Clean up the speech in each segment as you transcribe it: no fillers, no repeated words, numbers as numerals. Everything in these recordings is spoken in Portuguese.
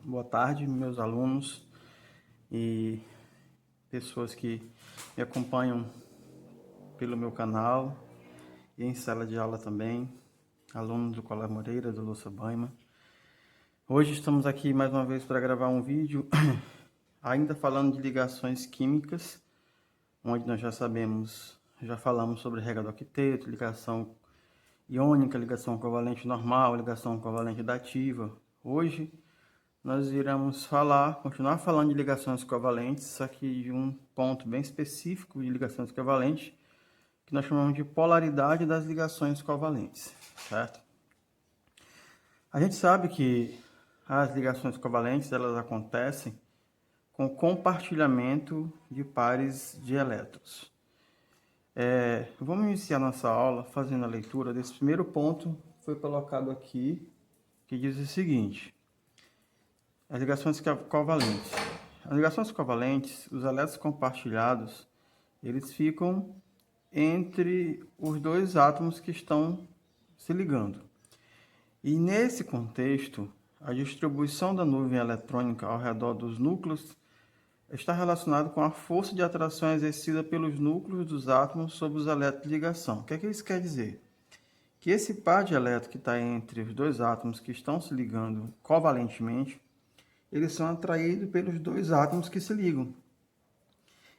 Boa tarde, meus alunos e pessoas que me acompanham pelo meu canal e em sala de aula também, alunos do Colégio Moreira, do Lúcia Baima. Hoje estamos aqui mais uma vez para gravar um vídeo, ainda falando de ligações químicas, onde nós já falamos sobre regra do octeto, ligação iônica, ligação covalente normal, ligação covalente dativa. Hoje nós iremos continuar falando de ligações covalentes, só que de um ponto bem específico de ligações covalentes, que nós chamamos de polaridade das ligações covalentes, certo? A gente sabe que as ligações covalentes, elas acontecem com compartilhamento de pares de elétrons. Vamos iniciar nossa aula fazendo a leitura desse primeiro ponto que foi colocado aqui, que diz o seguinte: as ligações covalentes. As ligações covalentes, os elétrons compartilhados, eles ficam entre os dois átomos que estão se ligando. E nesse contexto, a distribuição da nuvem eletrônica ao redor dos núcleos está relacionada com a força de atração exercida pelos núcleos dos átomos sobre os elétrons de ligação. O que é que isso quer dizer? Que esse par de elétrons que está entre os dois átomos que estão se ligando covalentemente, eles são atraídos pelos dois átomos que se ligam.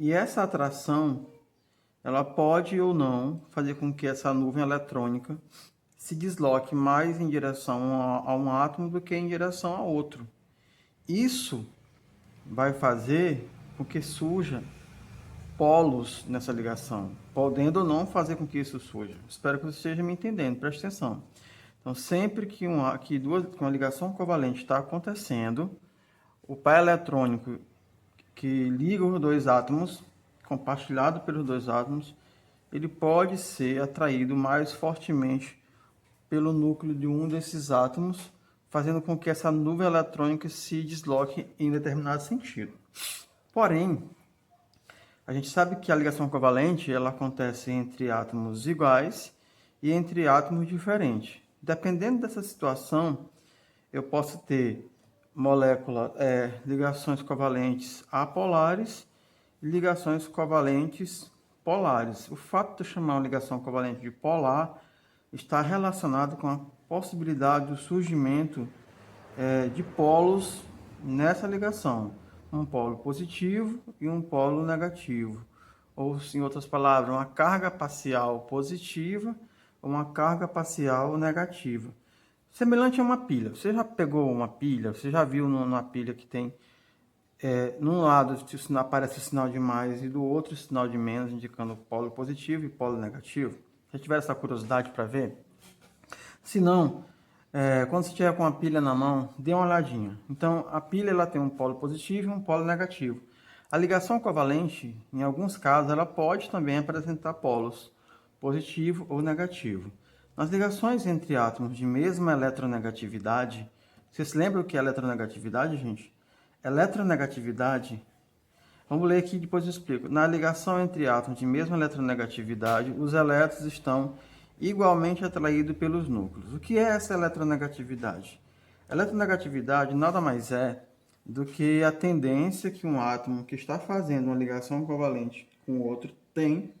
E essa atração, ela pode ou não fazer com que essa nuvem eletrônica se desloque mais em direção a um átomo do que em direção a outro. Isso vai fazer com que surja polos nessa ligação, podendo ou não fazer com que isso surja. Espero que você esteja me entendendo, preste atenção. Então, sempre que uma ligação covalente está acontecendo, o par eletrônico que liga os dois átomos, compartilhado pelos dois átomos, ele pode ser atraído mais fortemente pelo núcleo de um desses átomos, fazendo com que essa nuvem eletrônica se desloque em determinado sentido. Porém, a gente sabe que a ligação covalente ela acontece entre átomos iguais e entre átomos diferentes. Dependendo dessa situação, eu posso ter ligações covalentes apolares e ligações covalentes polares. O fato de eu chamar uma ligação covalente de polar está relacionado com a possibilidade do surgimento de polos nessa ligação, um polo positivo e um polo negativo, ou em outras palavras, uma carga parcial positiva ou uma carga parcial negativa. Semelhante a uma pilha. Você já pegou uma pilha? Você já viu numa pilha que tem num lado aparece o sinal de mais e do outro o sinal de menos, indicando polo positivo e polo negativo? Se tiver essa curiosidade para ver? Se não, quando você estiver com a pilha na mão, dê uma olhadinha. Então, a pilha ela tem um polo positivo e um polo negativo. A ligação covalente, em alguns casos, ela pode também apresentar polos positivo ou negativo. Nas ligações entre átomos de mesma eletronegatividade, vocês se lembram o que é eletronegatividade, gente? Eletronegatividade, vamos ler aqui e depois eu explico. Na ligação entre átomos de mesma eletronegatividade, os elétrons estão igualmente atraídos pelos núcleos. O que é essa eletronegatividade? Eletronegatividade nada mais é do que a tendência que um átomo que está fazendo uma ligação covalente com o outro tem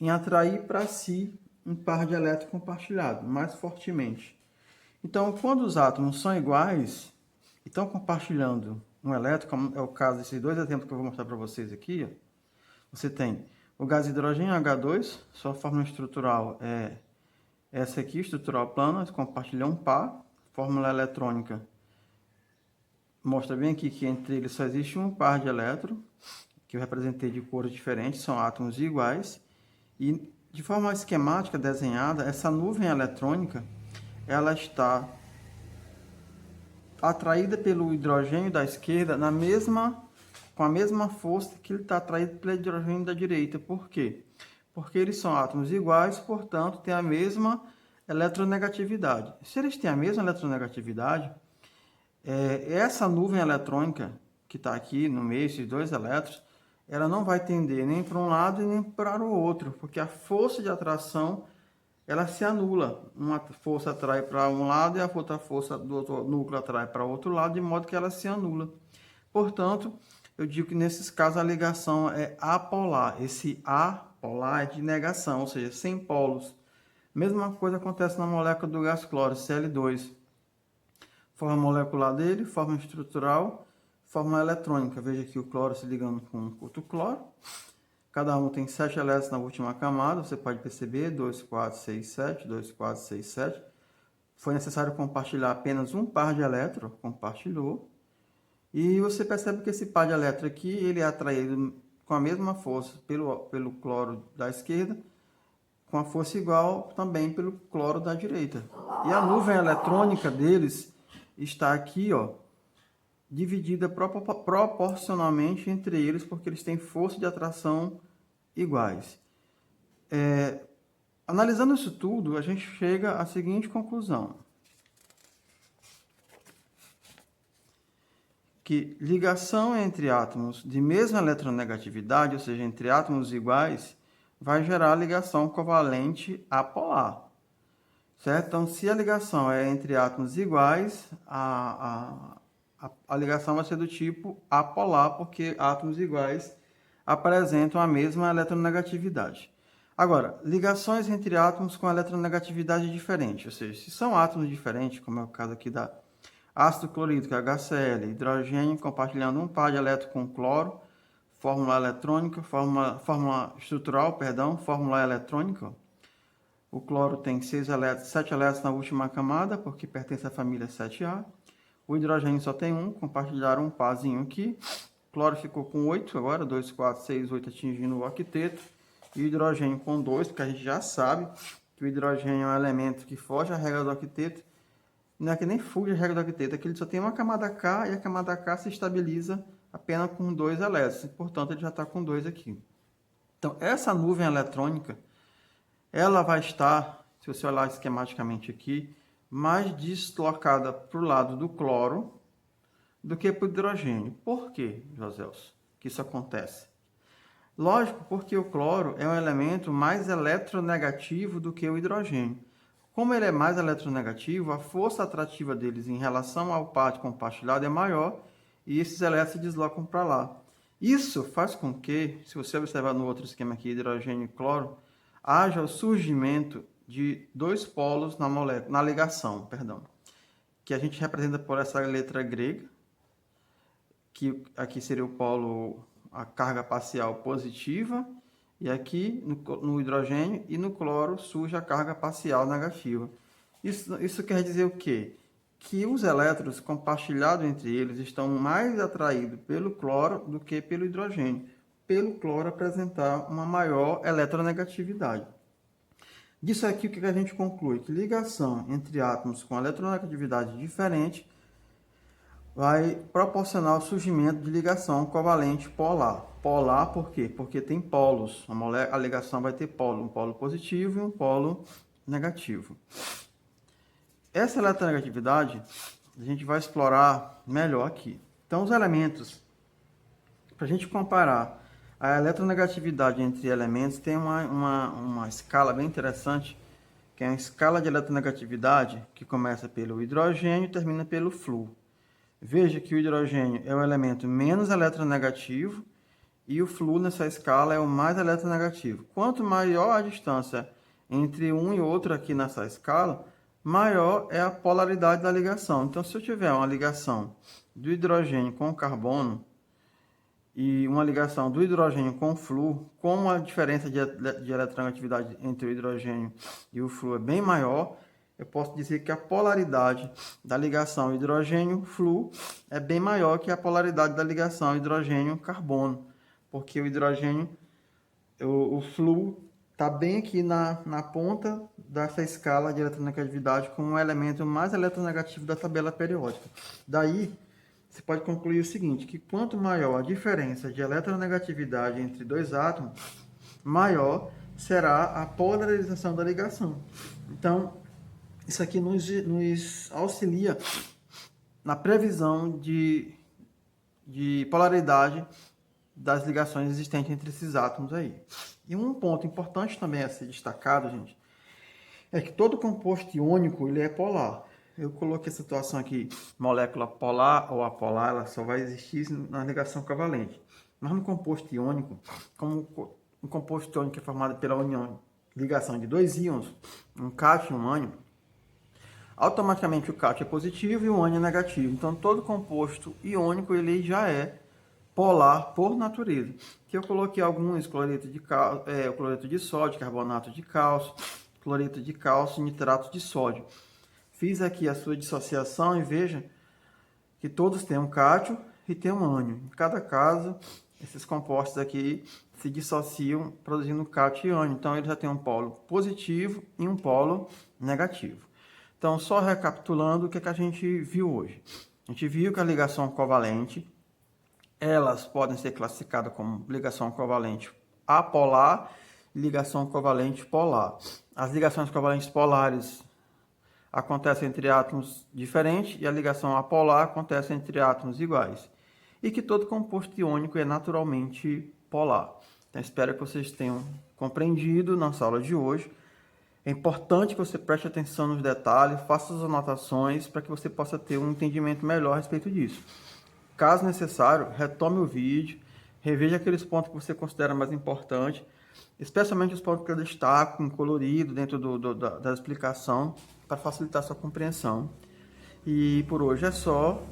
em atrair para si um par de elétrons compartilhado mais fortemente. Então, quando os átomos são iguais e estão compartilhando um elétron, como é o caso desses dois exemplos que eu vou mostrar para vocês aqui, você tem o gás hidrogênio H2, sua fórmula estrutural é essa aqui, estrutural plana, compartilha um par. Fórmula eletrônica mostra bem aqui que entre eles só existe um par de elétrons, que eu representei de cores diferentes, são átomos iguais. E de forma esquemática desenhada, essa nuvem eletrônica ela está atraída pelo hidrogênio da esquerda com a mesma força que ele está atraído pelo hidrogênio da direita. Por quê? Porque eles são átomos iguais, portanto, têm a mesma eletronegatividade. Se eles têm a mesma eletronegatividade, essa nuvem eletrônica que está aqui no meio, esses dois elétrons, ela não vai tender nem para um lado e nem para o outro, porque a força de atração ela se anula. Uma força atrai para um lado e a outra força do outro núcleo atrai para o outro lado, de modo que ela se anula. Portanto, eu digo que nesses casos a ligação é apolar. Esse apolar é de negação, ou seja, sem polos. Mesma coisa acontece na molécula do gás cloro, Cl2. Forma molecular dele, forma estrutural, forma eletrônica. Veja aqui o cloro se ligando com outro cloro. Cada um tem 7 elétrons na última camada, você pode perceber, 2, 4, 6, 7, 2, 4, 6, 7. Foi necessário compartilhar apenas um par de elétrons, compartilhou. E você percebe que esse par de elétrons aqui, ele é atraído com a mesma força pelo cloro da esquerda, com a força igual também pelo cloro da direita. E a nuvem eletrônica deles está aqui, ó, dividida proporcionalmente entre eles, porque eles têm força de atração iguais. Analisando isso tudo, a gente chega à seguinte conclusão: que ligação entre átomos de mesma eletronegatividade, ou seja, entre átomos iguais, vai gerar ligação covalente apolar. Certo? Então, se a ligação é entre átomos iguais, a ligação vai ser do tipo apolar, porque átomos iguais apresentam a mesma eletronegatividade. Agora, ligações entre átomos com eletronegatividade diferente, ou seja, se são átomos diferentes, como é o caso aqui da ácido clorídrico, HCl, hidrogênio compartilhando um par de elétrons com cloro, fórmula eletrônica, fórmula estrutural, perdão, fórmula eletrônica. O cloro tem 7 elétrons na última camada, porque pertence à família 7A. O hidrogênio só tem um, compartilharam um parzinho aqui. O cloro ficou com 8 agora, 2, 4, 6, 8 atingindo o octeto. E o hidrogênio com 2, porque a gente já sabe que o hidrogênio é um elemento que foge à regra do octeto. Não é que nem fuge à regra do octeto, é que ele só tem uma camada K e a camada K se estabiliza apenas com 2 elétrons. Portanto, ele já está com 2 aqui. Então, essa nuvem eletrônica, ela vai estar, se você olhar esquematicamente aqui, mais deslocada para o lado do cloro do que para o hidrogênio. Por quê, Joselso, que isso acontece? Lógico, porque o cloro é um elemento mais eletronegativo do que o hidrogênio. Como ele é mais eletronegativo, a força atrativa deles em relação ao par compartilhado é maior e esses elétrons se deslocam para lá. Isso faz com que, se você observar no outro esquema aqui, hidrogênio e cloro, haja o surgimento de 2 polos na ligação, que a gente representa por essa letra grega, que aqui seria o polo, a carga parcial positiva, e aqui no hidrogênio e no cloro surge a carga parcial negativa. Isso quer dizer o quê? Que os elétrons compartilhados entre eles estão mais atraídos pelo cloro do que pelo hidrogênio, pelo cloro apresentar uma maior eletronegatividade. Disso aqui, o que a gente conclui? Que ligação entre átomos com eletronegatividade diferente vai proporcionar o surgimento de ligação covalente polar. Polar por quê? Porque tem polos. A ligação vai ter polo, um polo positivo e um polo negativo. Essa eletronegatividade a gente vai explorar melhor aqui. Então, os elementos, para a gente comparar a eletronegatividade entre elementos, tem uma escala bem interessante, que é a escala de eletronegatividade, que começa pelo hidrogênio e termina pelo flúor. Veja que o hidrogênio é o elemento menos eletronegativo e o flúor nessa escala é o mais eletronegativo. Quanto maior a distância entre um e outro aqui nessa escala, maior é a polaridade da ligação. Então, se eu tiver uma ligação do hidrogênio com carbono e uma ligação do hidrogênio com flúor, como a diferença de eletronegatividade entre o hidrogênio e o flúor é bem maior, eu posso dizer que a polaridade da ligação hidrogênio-flúor é bem maior que a polaridade da ligação hidrogênio-carbono, porque o hidrogênio, o flúor, está bem aqui na ponta dessa escala de eletronegatividade como o elemento mais eletronegativo da tabela periódica. Daí, você pode concluir o seguinte, que quanto maior a diferença de eletronegatividade entre dois átomos, maior será a polarização da ligação. Então, isso aqui nos auxilia na previsão de polaridade das ligações existentes entre esses átomos aí. E um ponto importante também a ser destacado, gente, é que todo composto iônico ele é polar. Eu coloquei a situação aqui, molécula polar ou apolar, ela só vai existir na ligação covalente. Mas no composto iônico, como um composto iônico é formado pela união, ligação de dois íons, um cátion e um ânion, automaticamente o cátion é positivo e o ânion é negativo. Então todo composto iônico ele já é polar por natureza. Que eu coloquei alguns, cloreto de sódio, carbonato de cálcio, cloreto de cálcio, nitrato de sódio. Fiz aqui a sua dissociação e veja que todos têm um cátion e tem um ânion. Em cada caso, esses compostos aqui se dissociam produzindo cátion e ânion. Então, ele já tem um polo positivo e um polo negativo. Então, só recapitulando o que a gente viu hoje. A gente viu que a ligação covalente, elas podem ser classificadas como ligação covalente apolar e ligação covalente polar. As ligações covalentes polares acontece entre átomos diferentes e a ligação apolar acontece entre átomos iguais. E que todo composto iônico é naturalmente polar. Então, espero que vocês tenham compreendido nossa aula de hoje. É importante que você preste atenção nos detalhes, faça as anotações para que você possa ter um entendimento melhor a respeito disso. Caso necessário, retome o vídeo, reveja aqueles pontos que você considera mais importantes, especialmente os pontos que eu destaco em colorido dentro da explicação, para facilitar sua compreensão. E por hoje é só.